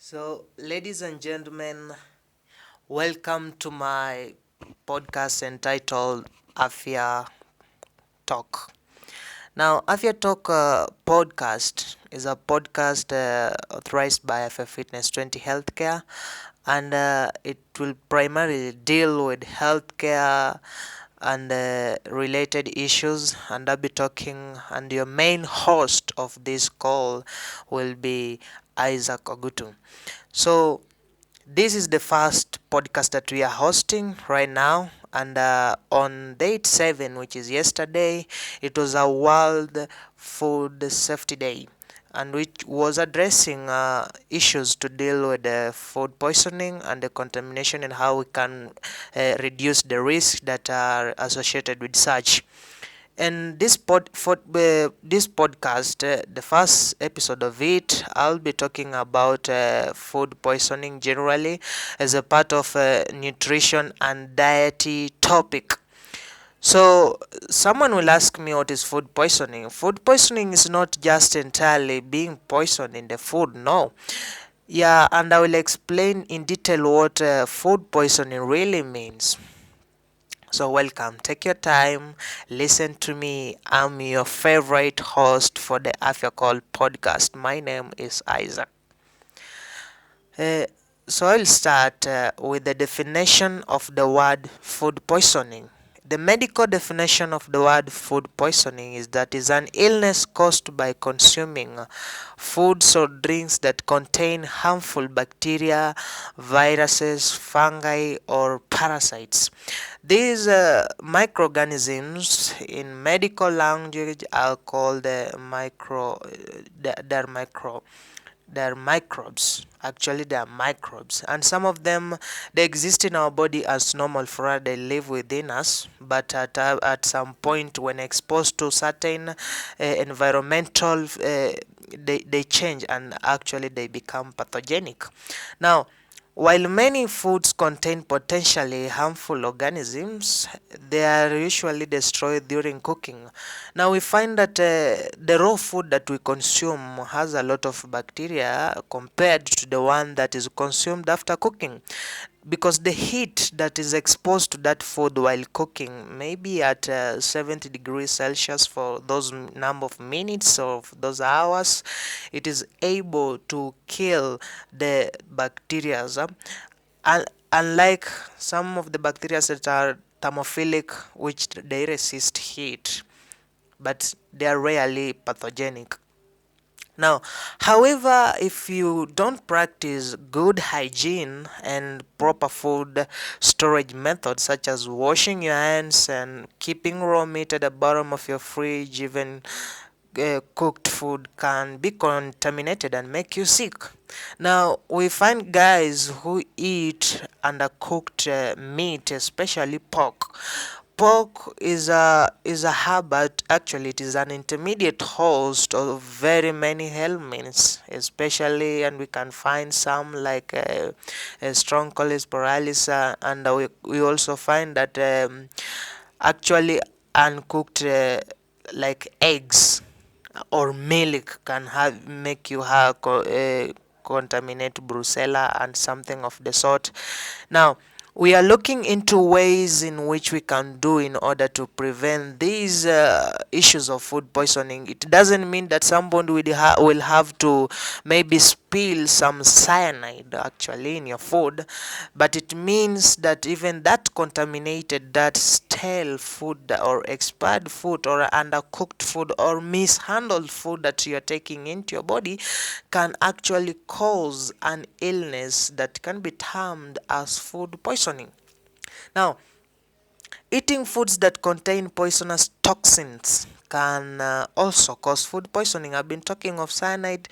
So, ladies and gentlemen, welcome to my podcast entitled Afia Talk. Now, Afia Talk podcast is a podcast authorized by Afia Fitness 20 Healthcare, and it will primarily deal with healthcare and related issues. And I'll be talking, and your main host of this call will be Isaac Ogutu. So, this is the first podcast that we are hosting right now, and on date 7, which is yesterday, it was a World Food Safety Day, and which was addressing issues to deal with food poisoning and the contamination and how we can reduce the risks that are associated with such. And this podcast, the first episode of it, I'll be talking about food poisoning generally as a part of nutrition and dietary topic. So, someone will ask me what is food poisoning. Food poisoning is not just entirely being poisoned in the food, no. Yeah, and I will explain in detail what food poisoning really means. So, welcome. Take your time, listen to me. I'm your favorite host for the Afya Call podcast. My name is Isaac. Uh, so, I'll start with the definition of the word food poisoning. The medical definition of the word food poisoning is that is an illness caused by consuming foods or drinks that contain harmful bacteria, viruses, fungi, or parasites. These microorganisms in medical language are called they're micro they're microbes. Actually, they are microbes, and some of them they exist in our body as normal flora. They live within us, but at some point, when exposed to certain environmental, they change and actually they become pathogenic. Now, while many foods contain potentially harmful organisms, they are usually destroyed during cooking. Now we find that the raw food that we consume has a lot of bacteria compared to the one that is consumed after cooking, because the heat that is exposed to that food while cooking may be at 70 degrees Celsius for those number of minutes or those hours. It is able to kill the bacteria, unlike some of the bacteria that are thermophilic, which they resist heat, but they are rarely pathogenic. Now, however, if you don't practice good hygiene and proper food storage methods such as washing your hands and keeping raw meat at the bottom of your fridge, even cooked food can be contaminated and make you sick. Now, we find guys who eat undercooked meat, especially pork. Pork is a herb, but actually it is an intermediate host of very many ailments, especially, and we can find some like strong cholesterol, and we also find that actually uncooked like eggs or milk can have make you have contaminate brucella and something of the sort. Now we are looking into ways in which we can do in order to prevent these issues of food poisoning. It doesn't mean that somebody will have to maybe spill some cyanide actually in your food, but it means that even that contaminated, that stale food or expired food or undercooked food or mishandled food that you are taking into your body can actually cause an illness that can be termed as food poisoning. Now, eating foods that contain poisonous toxins can also cause food poisoning. I've been talking of cyanide,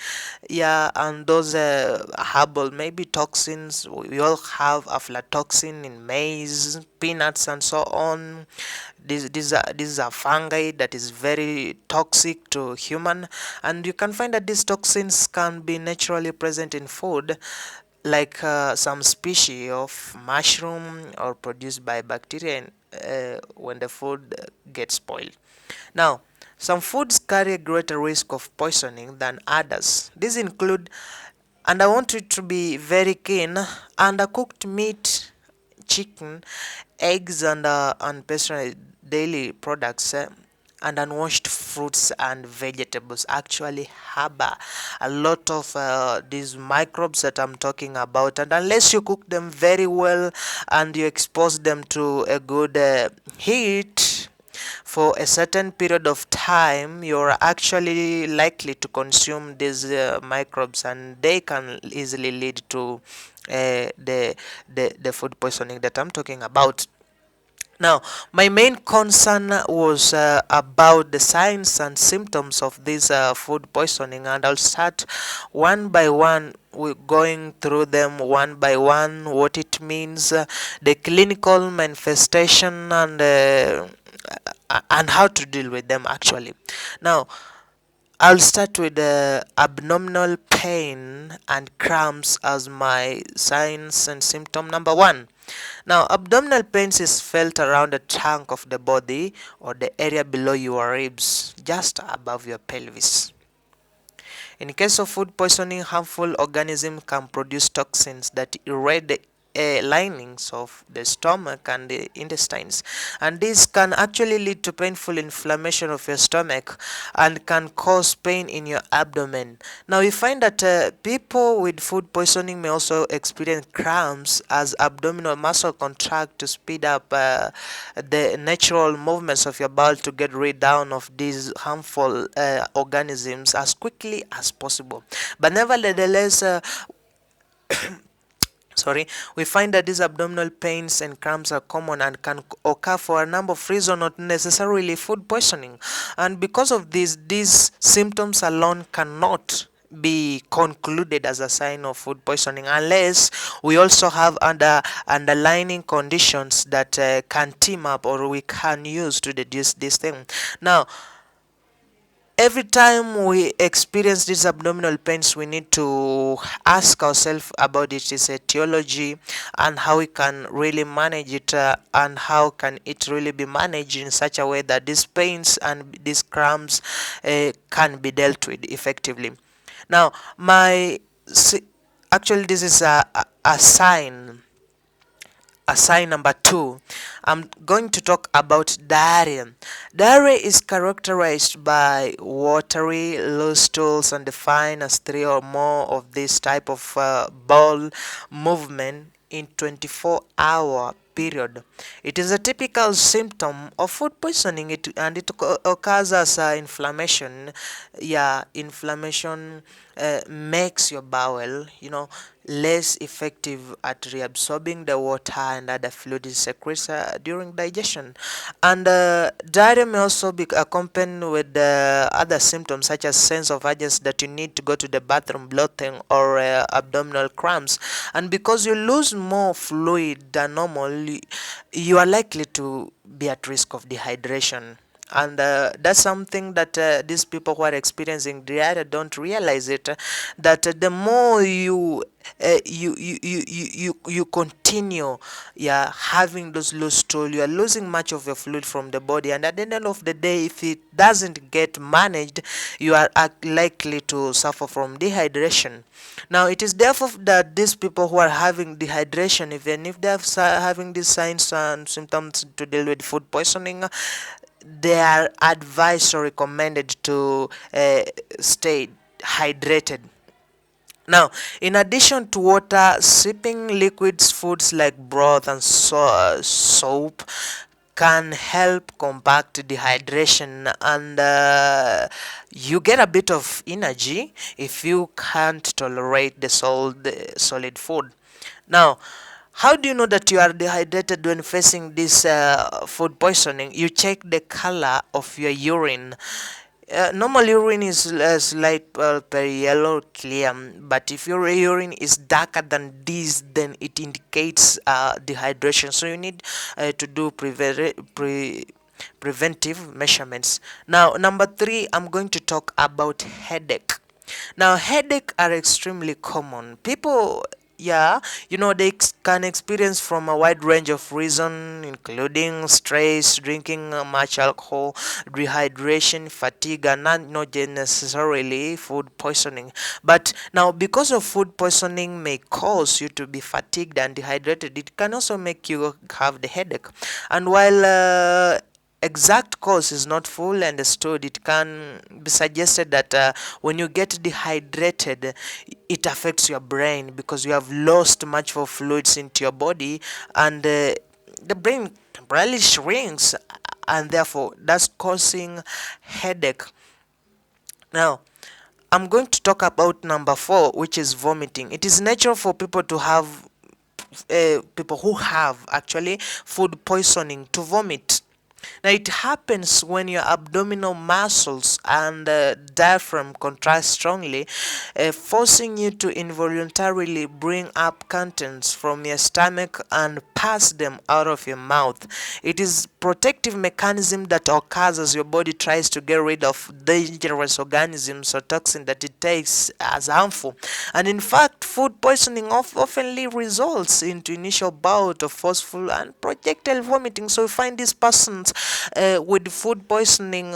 yeah, and those herbal maybe toxins. We all have aflatoxin in maize, peanuts, and so on. These are fungi that is very toxic to human, and you can find that these toxins can be naturally present in food, like some species of mushroom or produced by bacteria when the food gets spoiled. Now, some foods carry a greater risk of poisoning than others. These include and I want it to be very keen. Undercooked meat, chicken, eggs, and unpasteurized dairy products, and unwashed fruits and vegetables actually harbor a lot of these microbes that I'm talking about, and unless you cook them very well and you expose them to a good heat for a certain period of time, you're actually likely to consume these microbes, and they can easily lead to the food poisoning that I'm talking about. Now, my main concern was about the signs and symptoms of this food poisoning, and I'll start one by one. We're going through them one by one, what it means, the clinical manifestation, and how to deal with them actually. Now, I'll start with abdominal pain and cramps as my signs and symptom number one. Now, abdominal pains is felt around the trunk of the body or the area below your ribs, just above your pelvis. In case of food poisoning, harmful organisms can produce toxins that erode the linings of the stomach and the intestines, and this can actually lead to painful inflammation of your stomach and can cause pain in your abdomen. Now we find that people with food poisoning may also experience cramps as abdominal muscle contract to speed up the natural movements of your bowel to get rid down of these harmful organisms as quickly as possible. But nevertheless, sorry, we find that these abdominal pains and cramps are common and can occur for a number of reasons, not necessarily food poisoning. And because of this, these symptoms alone cannot be concluded as a sign of food poisoning unless we also have underlying conditions that can team up or we can use to deduce this thing. Now, every time we experience these abdominal pains, we need to ask ourselves about its etiology and how we can really manage it, and how can it really be managed in such a way that these pains and these cramps can be dealt with effectively. Now, actually this is a sign. Assign number two, I'm going to talk about diarrhea. Diarrhea is characterized by watery, loose stools and defined as three or more of this type of bowel movement in 24-hour period. It is a typical symptom of food poisoning, and it occurs as inflammation. Yeah, inflammation makes your bowel, less effective at reabsorbing the water and other fluids secreted during digestion. And diarrhea may also be accompanied with other symptoms such as sense of urgency that you need to go to the bathroom, bloating, or abdominal cramps. And because you lose more fluid than normal, you are likely to be at risk of dehydration. And that's something that these people who are experiencing diarrhea don't realize it, that the more you continue, yeah, having those loose stool, you are losing much of your fluid from the body, and at the end of the day, if it doesn't get managed, you are likely to suffer from dehydration. Now it is therefore that these people who are having dehydration, even if they are having these signs and symptoms to deal with food poisoning, they are advised or recommended to stay hydrated. Now, in addition to water, sipping liquids, foods like broth and soap can help combat dehydration, and you get a bit of energy if you can't tolerate the solid food. Now, how do you know that you are dehydrated when facing this food poisoning? You check the color of your urine. Normal urine is light pale yellow clear, but if your urine is darker than this, then it indicates dehydration. So you need to do preventive measurements. Now, number three, I'm going to talk about headache. Now, headache are extremely common. People yeah, they can experience from a wide range of reason, including stress, drinking much alcohol, dehydration, fatigue, and not necessarily food poisoning. But now, because of food poisoning may cause you to be fatigued and dehydrated, it can also make you have the headache. And while exact cause is not fully understood, it can be suggested that when you get dehydrated, it affects your brain because you have lost much of fluids into your body, and the brain temporarily shrinks, and therefore that's causing headache. Now, I'm going to talk about number 4, which is vomiting. It is natural for people to have people who have actually food poisoning to vomit. Now, it happens when your abdominal muscles and diaphragm contract strongly, forcing you to involuntarily bring up contents from your stomach and pass them out of your mouth. It is protective mechanism that occurs as your body tries to get rid of dangerous organisms or toxin that it takes as harmful. And in fact, food poisoning often results into initial bout of forceful and projectile vomiting. So you find these persons with food poisoning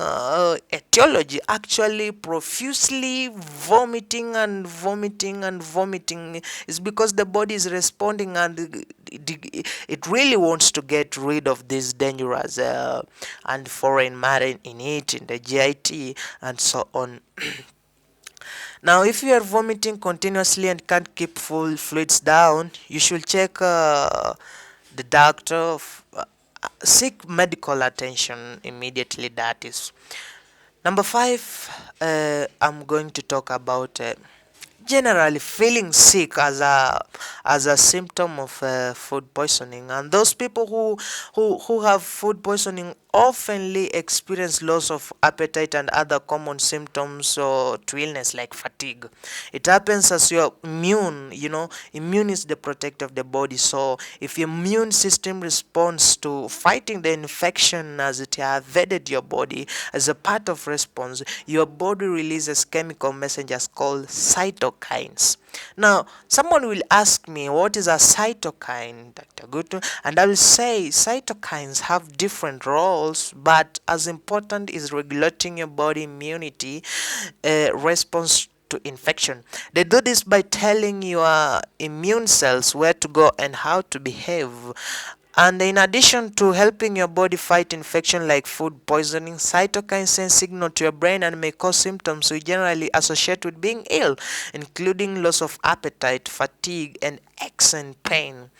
etiology actually profusely vomiting and vomiting and vomiting. Is because the body is responding, and it really wants to get rid of this dangerous and foreign matter in it, in the GIT, and so on. Now, if you are vomiting continuously and can't keep full fluids down, you should check the doctor. Seek medical attention immediately. That is number 5. I'm going to talk about generally feeling sick as a symptom of food poisoning, and those people who have food poisoning oftenly experience loss of appetite and other common symptoms to illness like fatigue. It happens as your immune is the protector of the body. So if your immune system responds to fighting the infection as it has invaded your body, as a part of response, your body releases chemical messengers called cytokines. Now, someone will ask me, what is a cytokine, Dr. Gutu? And I will say cytokines have different roles, but as important is regulating your body immunity response to infection. They do this by telling your immune cells where to go and how to behave. And in addition to helping your body fight infection like food poisoning, cytokines send signal to your brain and may cause symptoms we generally associate with being ill, including loss of appetite, fatigue, and aches and pain.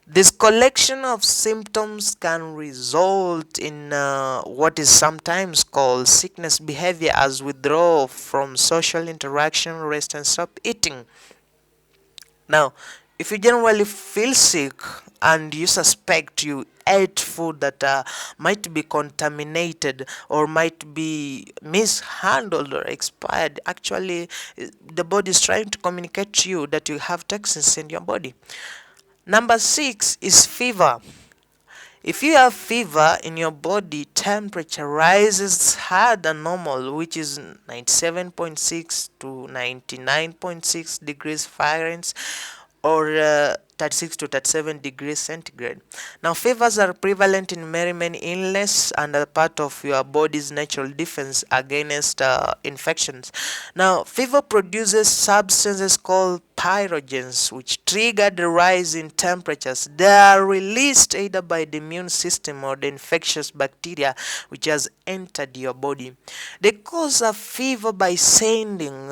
This collection of symptoms can result in what is sometimes called sickness behavior, as withdrawal from social interaction, rest, and stop eating. Now, if you generally feel sick and you suspect you ate food that might be contaminated or might be mishandled or expired, actually the body is trying to communicate to you that you have toxins in your body. Number 6 is fever. If you have fever in your body, temperature rises higher than normal, which is 97.6 to 99.6 degrees Fahrenheit, or 36 to 37 degrees centigrade. Now, fevers are prevalent in many illness and are part of your body's natural defense against infections. Now, fever produces substances called pyrogens, which trigger the rise in temperatures. They are released either by the immune system or the infectious bacteria which has entered your body. They cause a fever by sending,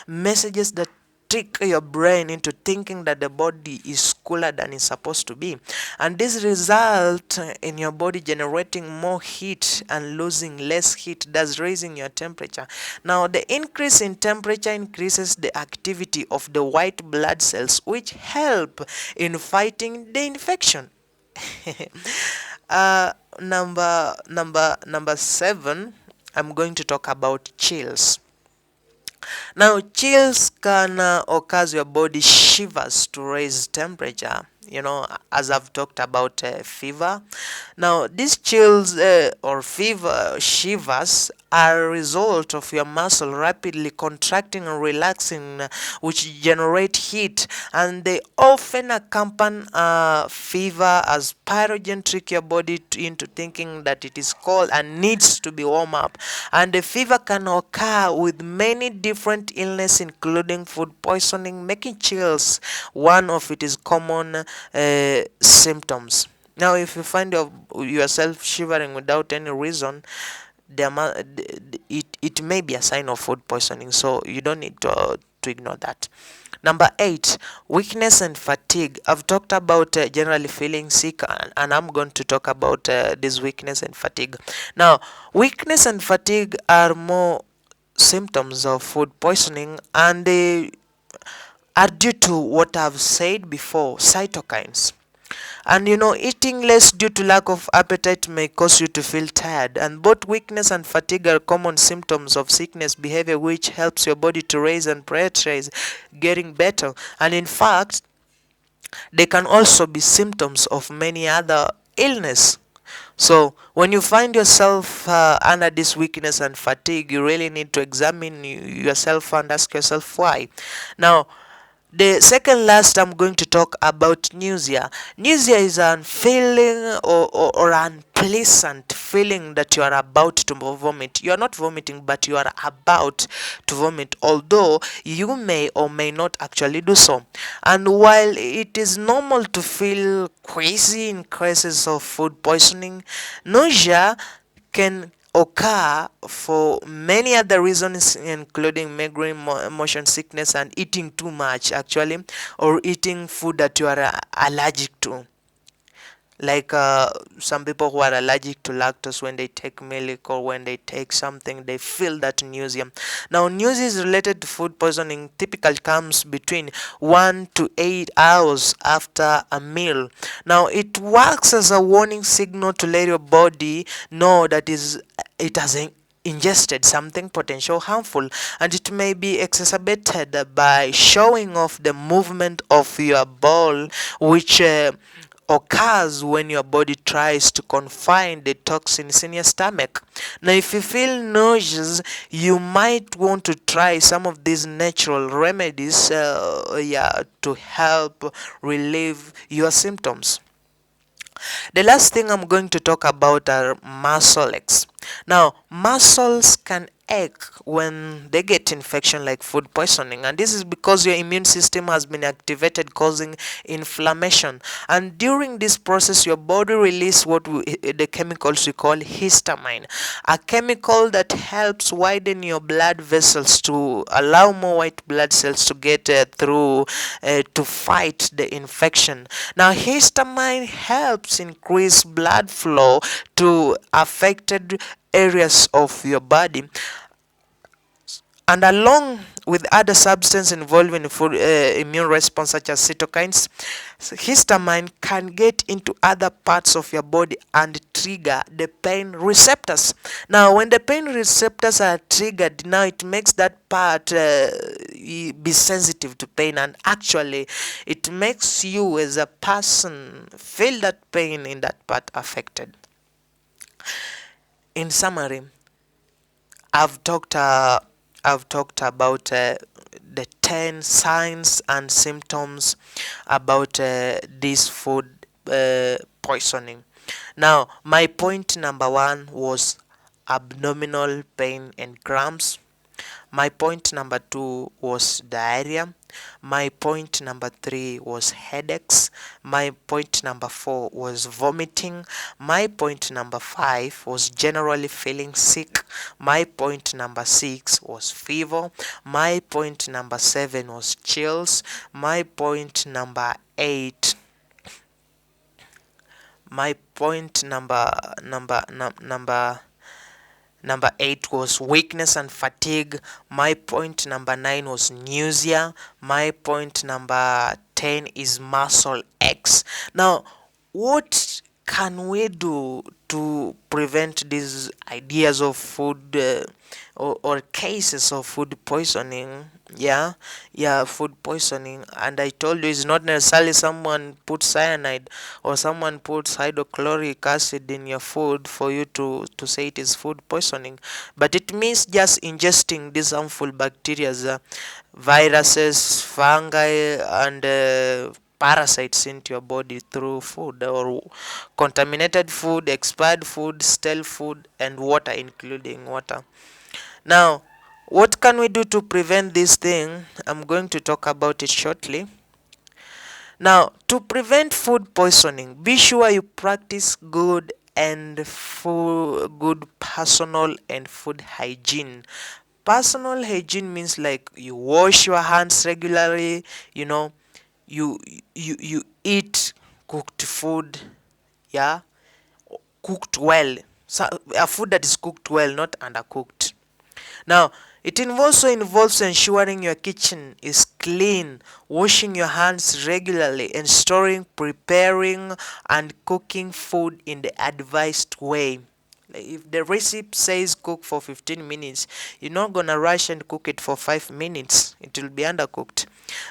messages that trick your brain into thinking that the body is cooler than it's supposed to be, and this result in your body generating more heat and losing less heat, thus raising your temperature. Now, the increase in temperature increases the activity of the white blood cells, which help in fighting the infection. Number 7, I'm going to talk about chills. Now, chills can cause your body shivers to raise temperature. As I've talked about fever. Now, these chills or fever shivers are a result of your muscle rapidly contracting and relaxing, which generate heat, and they often accompany fever as pyrogen trick your body into thinking that it is cold and needs to be warm up. And the fever can occur with many different illness, including food poisoning, making chills one of its common symptoms. Now, if you find yourself shivering without any reason, it may be a sign of food poisoning, so you don't need to ignore that. Number 8, weakness and fatigue. I've talked about generally feeling sick, and I'm going to talk about this weakness and fatigue. Now, weakness and fatigue are more symptoms of food poisoning, and they are due to what I've said before, cytokines. And eating less due to lack of appetite may cause you to feel tired. And both weakness and fatigue are common symptoms of sickness behavior, which helps your body to raise and prioritize getting better. And in fact, they can also be symptoms of many other illness. So when you find yourself under this weakness and fatigue, you really need to examine yourself and ask yourself why. Now, the second last, I'm going to talk about nausea. Nausea is a feeling or unpleasant feeling that you are about to vomit. You are not vomiting, but you are about to vomit, although you may or may not actually do so. And while it is normal to feel queasy in cases of food poisoning, nausea can occur for many other reasons, including migraine, motion sickness, and eating too much actually, or eating food that you are allergic to, like some people who are allergic to lactose. When they take milk or when they take something, they feel that nausea. Now, nausea is related to food poisoning, typically comes between 1 to 8 hours after a meal. Now, it works as a warning signal to let your body know that it has ingested something potential harmful, and it may be exacerbated by showing off the movement of your bowel, which occurs when your body tries to confine the toxins in your stomach. Now, if you feel nauseous, you might want to try some of these natural remedies to help relieve your symptoms. The last thing I'm going to talk about are muscle aches. Now, muscles can ache when they get infection like food poisoning, and this is because your immune system has been activated, causing inflammation. And during this process, your body releases the chemicals we call histamine, a chemical that helps widen your blood vessels to allow more white blood cells to get through to fight the infection. Now, histamine helps increase blood flow to affected areas of your body, and along with other substances involving food immune response such as cytokines, histamine can get into other parts of your body and trigger the pain receptors. Now, when the pain receptors are triggered, now it makes that part be sensitive to pain, and actually it makes you as a person feel that pain in that part affected. In summary, I've talked uh, I've talked about the 10 signs and symptoms about this food poisoning. Now, my point number 1 was abdominal pain and cramps. My point number 2 was diarrhea. My point number 3 was headaches. My point number 4 was vomiting. My point number 5 was generally feeling sick. My point number 6 was fever. My point number 7 was chills. My point number 8 my point number 8 was weakness and fatigue. My point number 9 was nausea. My point number 10 is muscle aches. Now, what can we do to prevent these ideas of food or cases of food poisoning? Yeah, food poisoning. And I told you it's not necessarily someone puts cyanide or someone puts hydrochloric acid in your food for you to say it is food poisoning, but it means just ingesting these harmful bacteria, viruses, fungi, and parasites into your body through food or contaminated food, expired food, stale food, and water, including water. Now, what can we do to prevent this thing? I'm going to talk about it shortly. Now, to prevent food poisoning, be sure you practice good personal and food hygiene. Personal hygiene means like you wash your hands regularly, you know, you you eat cooked food, yeah, cooked well. So a food that is cooked well, not undercooked. Now, it also involves ensuring your kitchen is clean, washing your hands regularly, and storing, preparing, and cooking food in the advised way. Like if the recipe says cook for 15 minutes, you're not gonna rush and cook it for 5 minutes. It will be undercooked.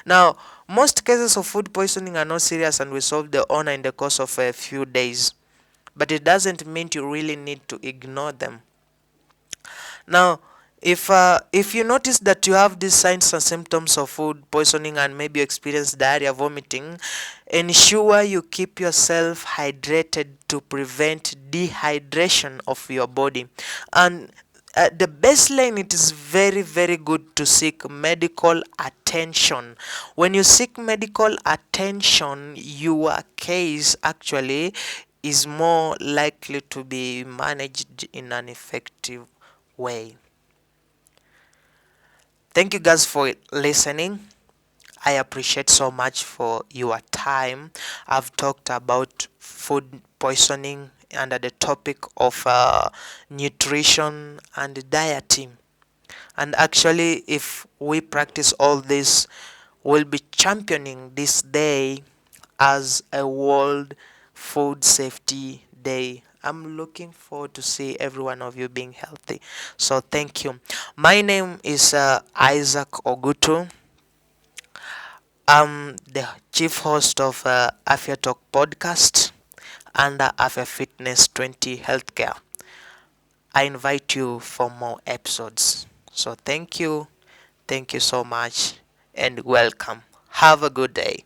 Now, most cases of food poisoning are not serious and resolve the honor in the course of a few days. But it doesn't mean you really need to ignore them. Now, if you notice that you have these signs and symptoms of food poisoning and maybe you experience diarrhea, vomiting, ensure you keep yourself hydrated to prevent dehydration of your body. And at the baseline, it is very, very good to seek medical attention. When you seek medical attention, your case actually is more likely to be managed in an effective way. Thank you guys for listening. I appreciate so much for your time. I've talked about food poisoning under the topic of nutrition and dieting. And actually, if we practice all this, we'll be championing this day as a World Food Safety Day. I'm looking forward to see every one of you being healthy. So thank you. My name is Isaac Ogutu. I'm the chief host of Afya Talk podcast under Afya Fitness 20 Healthcare. I invite you for more episodes. So thank you so much, and welcome. Have a good day.